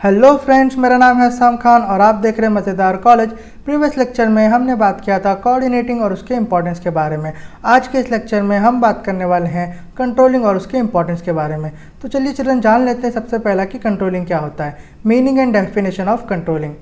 Hello friends, मेरा नाम है साम खान और आप देख रहे हैं मज़ेदार कॉलेज। प्रीवियस लेक्चर में हमने बात किया था कोऑर्डिनेटिंग और उसके इंपॉर्टेंस के बारे में। आज के इस लेक्चर में हम बात करने वाले हैं कंट्रोलिंग और उसके इंपॉर्टेंस के बारे में। तो चलिए चिल्ड्रन जान लेते हैं सबसे पहला कि कंट्रोलिंग क्या होता है। Meaning and definition of controlling.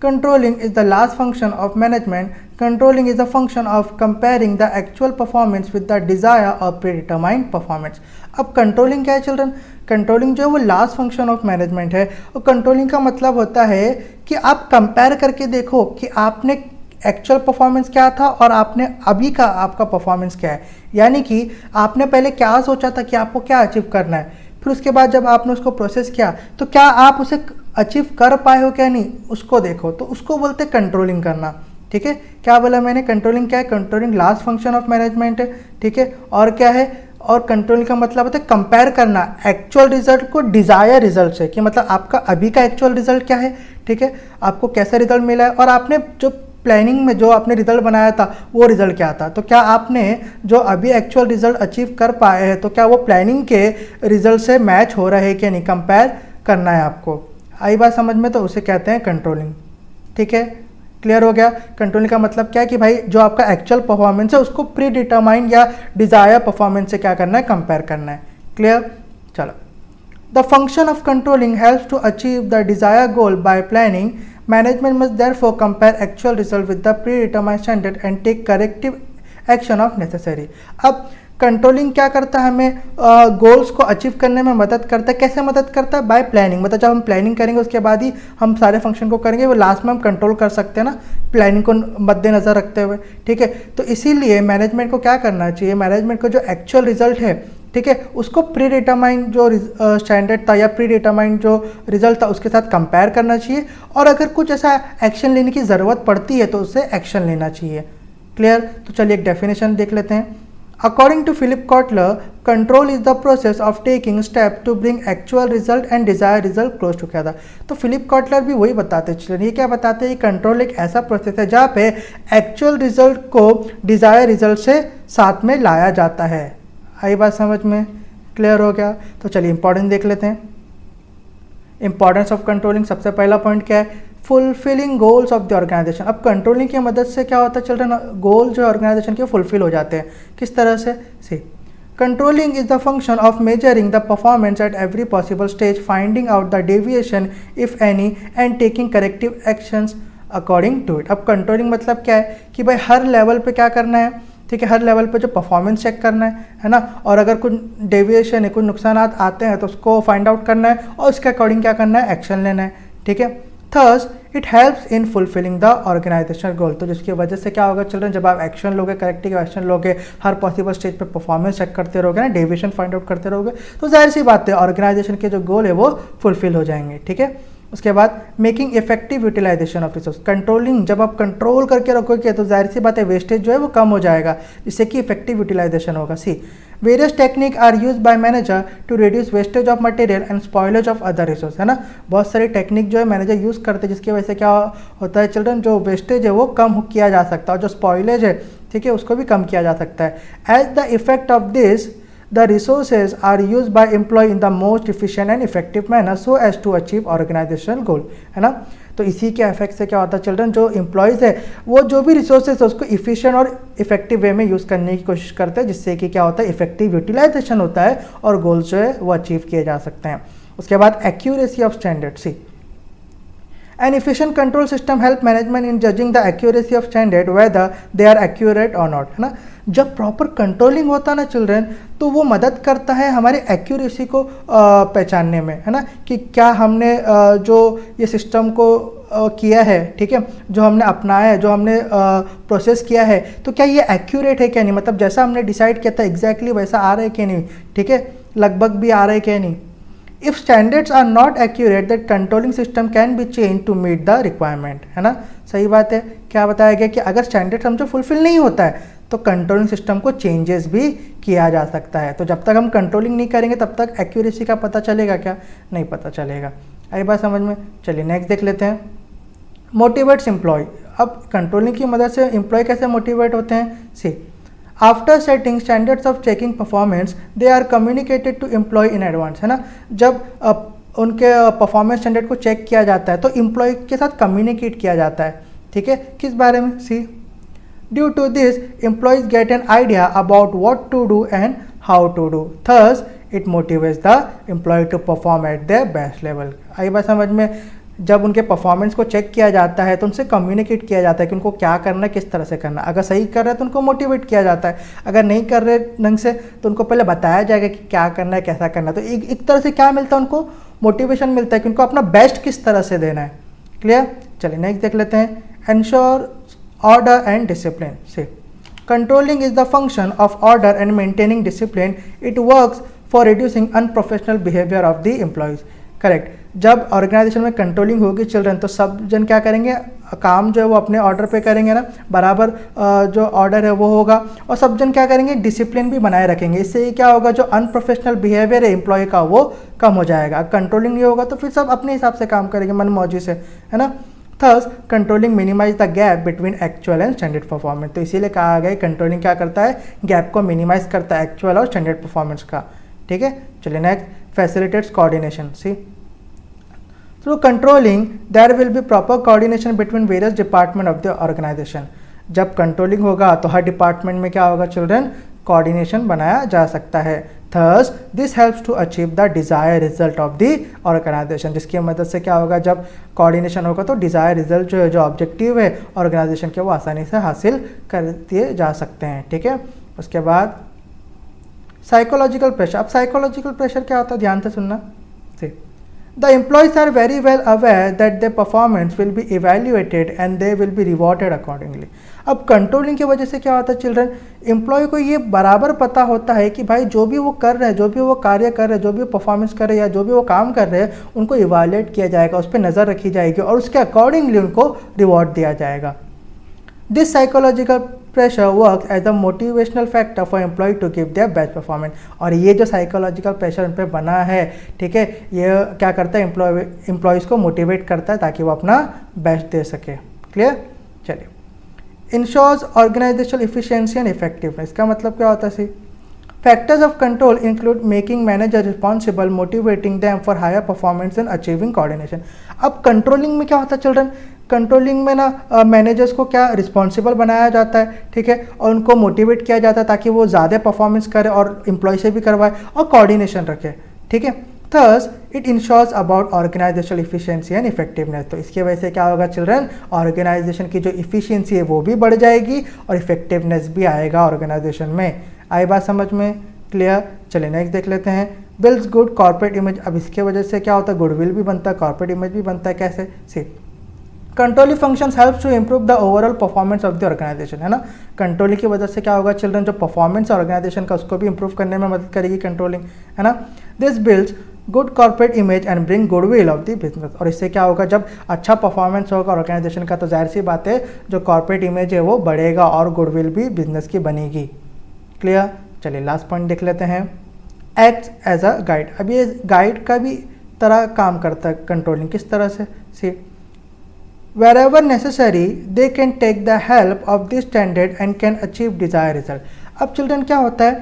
Controlling is the last function of management. Controlling is a function of comparing the actual performance with the desire or predetermined performance. अब कंट्रोलिंग क्या है चिल्ड्रन? कंट्रोलिंग जो है वो last function of management है। और controlling का मतलब होता है कि आप कंपेयर करके देखो कि आपने एक्चुअल परफॉर्मेंस क्या था और आपने अभी का आपका परफॉर्मेंस क्या है। यानी कि आपने पहले क्या सोचा था कि आपको क्या अचीव करना है, फिर उसके बाद जब आपने उसको प्रोसेस किया तो क्या आप उसे अचीव कर पाए हो क्या नहीं, उसको देखो। तो उसको बोलते कंट्रोलिंग करना। ठीक है, क्या बोला मैंने? कंट्रोलिंग क्या है? Controlling last function of management है। ठीक है, और क्या है? और कंट्रोलिंग का मतलब होता है कंपेयर करना एक्चुअल रिजल्ट को डिज़ायर रिजल्ट से, कि मतलब आपका अभी का एक्चुअल रिजल्ट क्या है। ठीक है, आपको कैसा रिजल्ट मिला है और आपने जो प्लानिंग में जो आपने रिजल्ट बनाया था वो रिजल्ट क्या था। तो क्या आपने जो अभी एक्चुअल रिजल्ट अचीव कर पाए हैं तो क्या वो प्लानिंग के रिजल्ट से मैच हो रहे हैं कि नहीं, कंपेयर करना है आपको। आई बात समझ में? तो उसे कहते हैं कंट्रोलिंग। ठीक है, क्लियर हो गया? कंट्रोलिंग का मतलब क्या है कि भाई जो आपका एक्चुअल परफॉर्मेंस है उसको प्री डिटरमाइंड या डिज़ायर परफॉर्मेंस से क्या करना है, कंपेयर करना है। क्लियर? चलो, the function of controlling helps to achieve the desire goal by planning. Management must therefore compare actual result with the predetermined standard and take corrective action of necessary. अब controlling क्या करता है? हमें goals को achieve करने में मदद करता है। कैसे मदद करता है? Bye planning. मतलब जब हम प्लानिंग करेंगे उसके बाद ही हम सारे फंक्शन को करेंगे, वो लास्ट में हम कंट्रोल कर सकते हैं ना, प्लानिंग को मद्देनज़र रखते हुए। ठीक है, तो इसीलिए मैनेजमेंट को क्या करना चाहिए? मैनेजमेंट को जो एक्चुअल रिजल्ट है, ठीक है, उसको प्री डिटरमाइंड जो स्टैंडर्ड था या प्री डिटरमाइंड जो रिजल्ट था उसके साथ कंपेयर करना चाहिए, और अगर कुछ ऐसा एक्शन लेने की ज़रूरत पड़ती है तो उससे एक्शन लेना चाहिए। क्लियर? तो चलिए एक डेफिनेशन देख लेते हैं। According to Philip Kotler, control is the process of taking step to bring actual result and desire result close together. तो फिलिप कॉटलर भी वही बताते हैं। ये क्या बताते हैं? कंट्रोल एक ऐसा प्रोसेस है जहाँ पे एक्चुअल रिजल्ट को डिजायर रिजल्ट से साथ में लाया जाता है। आई बात समझ में? क्लियर हो गया? तो चलिए इंपॉर्टेंस देख लेते हैं। इंपॉर्टेंस ऑफ कंट्रोलिंग, सबसे पहला पॉइंट क्या है? Fulfilling goals of the organization. अब कंट्रोलिंग की मदद से क्या होता है चिल्ड्रन? गोल जो ऑर्गेनाइजेशन के फुलफिल हो जाते हैं। किस तरह से? See, controlling is the function of measuring the performance at every possible stage, finding out the deviation if any and taking corrective actions according to it. अब कंट्रोलिंग मतलब क्या है कि भाई हर लेवल पे क्या करना है? ठीक है, हर लेवल पे जो परफॉर्मेंस चेक करना है ना, और अगर कुछ डेविएशन है, कुछ नुकसान आते हैं तो उसको फाइंड आउट करना है और उसके अकॉर्डिंग क्या करना है, एक्शन लेना है। ठीक है, thus it helps in fulfilling the organisational goal. तो जिसकी वजह से क्या होगा चिल्ड्रन, जब आप एक्शन लोगे, करेक्टिव एक्शन लोगे, हर पॉसिबल स्टेज पे परफॉर्मेंस चेक करते रहोगे ना, डेविएशन फाइंड आउट करते रहोगे, तो जाहिर सी बात है ऑर्गेनाइजेशन के जो गोल है वो फुलफिल हो जाएंगे। ठीक है, उसके बाद making effective utilisation of resource. Controlling जब आप कंट्रोल करके रखोगे तो जाहिर सी बात है वेस्टेज जो है वो कम हो जाएगा, जिससे कि इफेक्टिव यूटिलाइजेशन होगा। See, various technique are use by manager to reduce wastage of material and spoilage of other resource, है ना। बहुत सारी टेक्निक जो है मैनेजर यूज़ करते हैं जिसकी वजह से क्या होता है चिल्ड्रन, जो वेस्टेज है वो कम किया जा सकता है और जो स्पॉइलेज है, ठीक है, उसको भी कम किया जा सकता है। As the effect of this, the resources are used by employee in the most efficient and effective manner so as to achieve organizational goal, है ना। तो इसी के इफेक्ट से क्या होता है चिल्ड्रन, जो एम्प्लॉयज़ है वो जो भी रिसोर्सेज है उसको इफिशिएंट और इफेक्टिव वे में यूज़ करने की कोशिश करते हैं, जिससे कि क्या होता है, इफेक्टिव यूटिलाइजेशन होता है और गोल्स जो है वो अचीव किए जा सकते हैं। उसके बाद accuracy of standard. C, An efficient control system help management in judging the accuracy of standard whether they are accurate or not, है ना। जब प्रॉपर कंट्रोलिंग होता है ना चिल्ड्रन, तो वो मदद करता है हमारे एक्यूरेसी को पहचानने में, है ना, कि क्या हमने जो ये सिस्टम को किया है, ठीक है, जो हमने अपनाया है, जो हमने प्रोसेस किया है, तो क्या ये एक्यूरेट है क्या नहीं, मतलब जैसा हमने डिसाइड किया था एग्जैक्टली वैसा आ रहा है कि नहीं, ठीक है, लगभग भी आ रहा है क्या नहीं। If standards are not accurate, that controlling system can be changed to meet the requirement, है ना। सही बात है। क्या बताया गया कि अगर स्टैंडर्ड समझो फुलफिल नहीं होता है तो कंट्रोलिंग सिस्टम को चेंजेस भी किया जा सकता है। तो जब तक हम कंट्रोलिंग नहीं करेंगे तब तक एक्यूरेसी का पता चलेगा क्या? नहीं पता चलेगा। आई बात समझ में? चलिए नेक्स्ट देख लेते हैं। Motivates employ. अब कंट्रोलिंग की मदद से एम्प्लॉय कैसे मोटिवेट होते हैं? See, after setting standards of checking performance they are communicated to employ in advance, है ना। जब उनके परफॉर्मेंस स्टैंडर्ड को चेक किया जाता है, तो एम्प्लॉय के साथ कम्युनिकेट किया जाता है। ठीक है, किस बारे में? See due to this employees get an idea about what to do and how to do, thus it motivates the employ to perform at the best level. आई बात समझ में? जब उनके परफॉर्मेंस को चेक किया जाता है तो उनसे कम्युनिकेट किया जाता है कि उनको क्या करना है, किस तरह से करना है। अगर सही कर रहे हैं तो उनको मोटिवेट किया जाता है, अगर नहीं कर रहे ढंग से तो उनको पहले बताया जाएगा कि क्या करना है, कैसा करना है। तो एक तरह से क्या मिलता है उनको? मोटिवेशन मिलता है कि उनको अपना बेस्ट किस तरह से देना है। क्लियर? चलिए नेक्स्ट देख लेते हैं। Ensure order and discipline. से controlling is the function of order and maintaining discipline. It works for reducing unprofessional behaviour of the employees. Correct. जब ऑर्गेनाइजेशन में कंट्रोलिंग होगी चिल्ड्रन, तो सब जन क्या करेंगे? काम जो है वो अपने ऑर्डर पे करेंगे ना, बराबर जो ऑर्डर है वो होगा, और सब जन क्या करेंगे? डिसिप्लिन भी बनाए रखेंगे। इससे क्या होगा? जो अनप्रोफेशनल बिहेवियर है एम्प्लॉय का वो कम हो जाएगा। कंट्रोलिंग नहीं होगा तो फिर सब अपने हिसाब से काम करेंगे मनमौजी से, है ना। Thus controlling minimise the gap between actual and standard performance. तो इसीलिए कहा गया कंट्रोलिंग क्या करता है? गैप को मिनिमाइज करता है एक्चुअल और स्टैंडर्ड परफॉर्मेंस का। ठीक है, चलिए next. Facilitates coordination. C through controlling there will be proper coordination between various department of the organisation. जब कंट्रोलिंग होगा तो हर डिपार्टमेंट में क्या होगा चिल्ड्रन? कोऑर्डिनेशन बनाया जा सकता है। Thus this helps to achieve the desire result of the organisation. जिसकी मदद से क्या होगा? जब कोऑर्डिनेशन होगा तो डिज़ायर रिजल्ट जो है, जो ऑब्जेक्टिव है ऑर्गेनाइजेशन के, वो आसानी से हासिल कर दिए जा सकते हैं। ठीक है, उसके बाद साइकोलॉजिकल प्रेशर। अब साइकोलॉजिकल प्रेशर क्या होता है? ध्यान से सुनना। सी The employees are very well aware that their performance will be evaluated and they will be rewarded accordingly. अब कंट्रोलिंग की वजह से क्या होता है चिल्ड्रन? एम्प्लॉय को ये बराबर पता होता है कि भाई जो भी वो कर रहे हैं, जो भी वो कार्य कर रहे हैं, जो भी वो परफॉर्मेंस कर रहे हैं या जो भी वो काम कर रहे हैं, उनको इवैल्यूएट किया जाएगा, उस पर नज़र रखी जाएगी और उसके अकॉर्डिंगली उनको रिवॉर्ड दिया जाएगा। This psychological pressure works as a motivational factor for employee to give their best performance। और ये जो साइकोलॉजिकल प्रेशर उन पर बना है, ठीक है, ये क्या करता है? एम्प्लॉयज़ को मोटिवेट करता है ताकि वो अपना बेस्ट दे सके। क्लियर? चलिए। Ensures organizational efficiency and effectiveness. का मतलब क्या होता है? See factors of control include making manager responsible, motivating them for higher performance and achieving coordination. अब कंट्रोलिंग में क्या होता है चिल्ड्रन? कंट्रोलिंग में ना मैनेजर्स को क्या रिस्पॉन्सिबल बनाया जाता है, ठीक है, और उनको मोटिवेट किया जाता है ताकि वो ज़्यादा परफॉर्मेंस करे और एम्प्लॉय से भी करवाए और कोऑर्डिनेशन रखे। ठीक है, thus it ensures about organizational efficiency and effectiveness. तो इसकी वजह से क्या होगा चिल्ड्रन? ऑर्गेनाइजेशन की जो इफिशियंसी है वो भी बढ़ जाएगी और इफेक्टिवनेस भी आएगा ऑर्गेनाइजेशन में। आई बात समझ में? क्लियर? चलिए नेक्स्ट देख लेते हैं। Builds good corporate image. अब इसके वजह से क्या होता है? गुडविल भी बनता है, कॉर्पोरेट इमेज भी बनता है। कैसे? See controlling functions helps to improve the overall performance of the organization, है ना। कंट्रोलिंग की वजह से क्या होगा चिल्ड्रन? जो परफॉर्मेंस है ऑर्गेनाइजेशन का उसको भी इंप्रूव करने में मदद करेगी कंट्रोलिंग, है ना। This builds good corporate image and bring goodwill of the business. और इससे क्या होगा? जब अच्छा परफॉर्मेंस होगा ऑर्गेनाइजेशन का तो जाहिर सी बात है जो कॉर्पोरेट इमेज है वो बढ़ेगा और गुडविल भी बिजनेस की बनेगी। क्लियर? चलिए लास्ट पॉइंट देख लेते हैं। Act as a guide. अब ये गाइड का भी तरह काम करता है कंट्रोलिंग। किस तरह से? सी wherever necessary they can take the help of this standard and can achieve desired result। अब चिल्ड्रन क्या होता है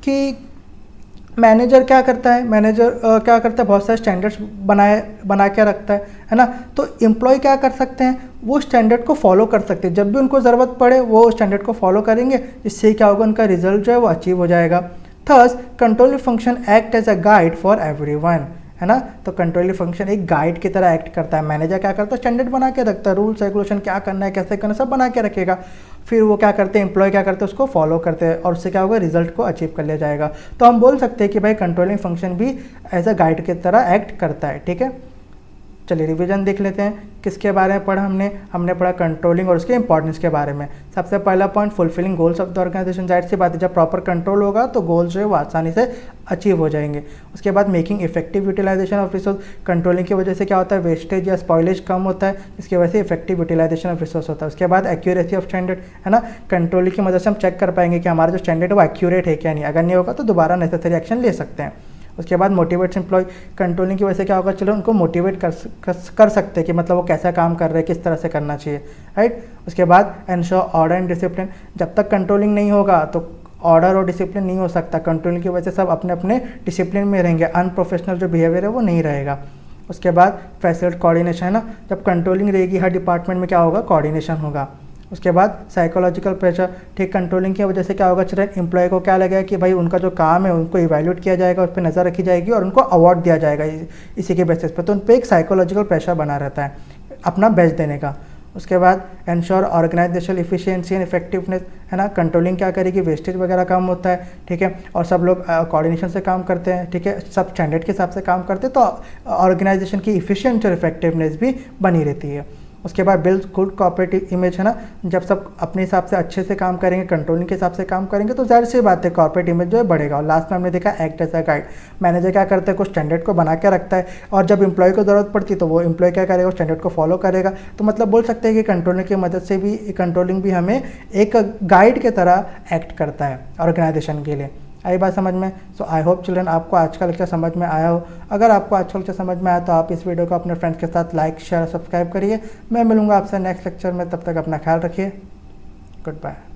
कि मैनेजर क्या करता है? मैनेजर क्या करता है? बहुत सारे स्टैंडर्ड्स बना के रखता है ना। तो एम्प्लॉय क्या कर सकते हैं? वो स्टैंडर्ड को फॉलो कर सकते हैं। जब भी उनको ज़रूरत पड़े वो स्टैंडर्ड को फॉलो करेंगे, इससे क्या होगा? उनका रिजल्ट जो है वो अचीव हो जाएगा। Thus controlling function act as a guide for everyone, है ना। तो कंट्रोलिंग फंक्शन एक गाइड की तरह एक्ट करता है। मैनेजर क्या करता है? स्टैंडर्ड बना के रखता है, रूल्स रेगुलेशन क्या करना है, कैसे करना है, सब बना के रखेगा। फिर वो क्या करते हैं? एम्प्लॉय क्या करते हैं? उसको फॉलो करते हैं और उससे क्या होगा? रिजल्ट को अचीव कर लिया जाएगा। तो हम बोल सकते हैं कि भाई कंट्रोलिंग फंक्शन भी एज अ गाइड की तरह एक्ट करता है। ठीक है, चलिए रिवीजन देख लेते हैं। किसके बारे में पढ़ा हमने पढ़ा कंट्रोलिंग और उसके इंपॉर्टेंस के बारे में। सबसे पहला point fulfilling goals of the organisation. जाहिर सी बात है जब प्रॉपर कंट्रोल होगा तो गोल्स जो है वो आसानी से अचीव हो जाएंगे। उसके बाद making effective utilisation of resource. Controlling की वजह से क्या होता है? वेस्टेज या स्पॉइलेज कम होता है, इसकी वजह से इफेक्टिव यूटिलाइजेशन ऑफ रिसोर्स होता है। उसके बाद एक्यूरेसी ऑफ स्टैंडर्ड, है ना। कंट्रोलिंग की मदद से हम चेक कर पाएंगे कि हमारा जो स्टैंडर्ड है वो एक्यूरेट है क्या नहीं। अगर नहीं होगा तो दोबारा नेसेसरी एक्शन ले सकते हैं। उसके बाद मोटिवेट्स एम्प्लॉय। कंट्रोलिंग की वजह से क्या होगा? चलो उनको मोटिवेट कर सकते हैं कि मतलब वो कैसा काम कर रहे हैं, किस तरह से करना चाहिए, राइट। उसके बाद एंश्योर ऑर्डर एंड डिसिप्लिन। जब तक कंट्रोलिंग नहीं होगा तो ऑर्डर और डिसिप्लिन नहीं हो सकता। कंट्रोलिंग की वजह से सब अपने अपने डिसिप्लिन में रहेंगे, अनप्रोफेशनल जो बिहेवियर है वो नहीं रहेगा। उसके बाद फैसिलिटी कोऑर्डिनेशन है ना, जब कंट्रोलिंग रहेगी हर डिपार्टमेंट में क्या होगा, कोऑर्डिनेशन होगा। उसके बाद साइकोलॉजिकल प्रेशर, ठीक, कंट्रोलिंग की वजह से क्या होगा चिल्ड्रन, एम्प्लॉय को क्या लगेगा कि भाई उनका जो काम है उनको इवैल्यूएट किया जाएगा, उस पर नज़र रखी जाएगी और उनको अवार्ड दिया जाएगा इसी के बेसिस पे, तो उन पर एक साइकोलॉजिकल प्रेशर बना रहता है अपना बेस्ट देने का। उसके बाद ensure organisational efficiency and effectiveness, है ना, कंट्रोलिंग क्या करेगी, वेस्टेज वगैरह कम होता है, ठीक है, और सब लोग कोऑर्डिनेशन से काम करते हैं, ठीक है, सब स्टैंडर्ड के हिसाब से काम करते हैं, तो ऑर्गेनाइजेशन की इफिशिएंसी और इफेक्टिवनेस भी बनी रहती है। उसके बाद बिल्ड गुड कॉर्पोरेटिव इमेज, है ना, जब सब अपने हिसाब से अच्छे से काम करेंगे, कंट्रोलिंग के हिसाब से काम करेंगे, तो जाहिर सी बात है कॉर्पोरेट इमेज जो है बढ़ेगा। और लास्ट में हमने देखा act as a guide, manager क्या करता है, कुछ स्टैंडर्ड को बना के रखता है और जब एम्प्लॉय को ज़रूरत पड़ती है तो वो एम्प्लॉय क्या करेगा, स्टैंडर्ड को फॉलो करेगा। तो मतलब बोल सकते हैं कि कंट्रोलिंग की मदद से भी, कंट्रोलिंग भी हमें एक गाइड के तरह एक्ट करता है ऑर्गेनाइजेशन के लिए। आई बात समझ में? सो आई होप चिल्ड्रन आपको आज का लेक्चर समझ में आया हो। अगर आपको आज का लेक्चर समझ में आया तो आप इस वीडियो को अपने फ्रेंड्स के साथ लाइक, शेयर, सब्सक्राइब करिए। मैं मिलूंगा आपसे नेक्स्ट लेक्चर में, तब तक अपना ख्याल रखिए। Good bye.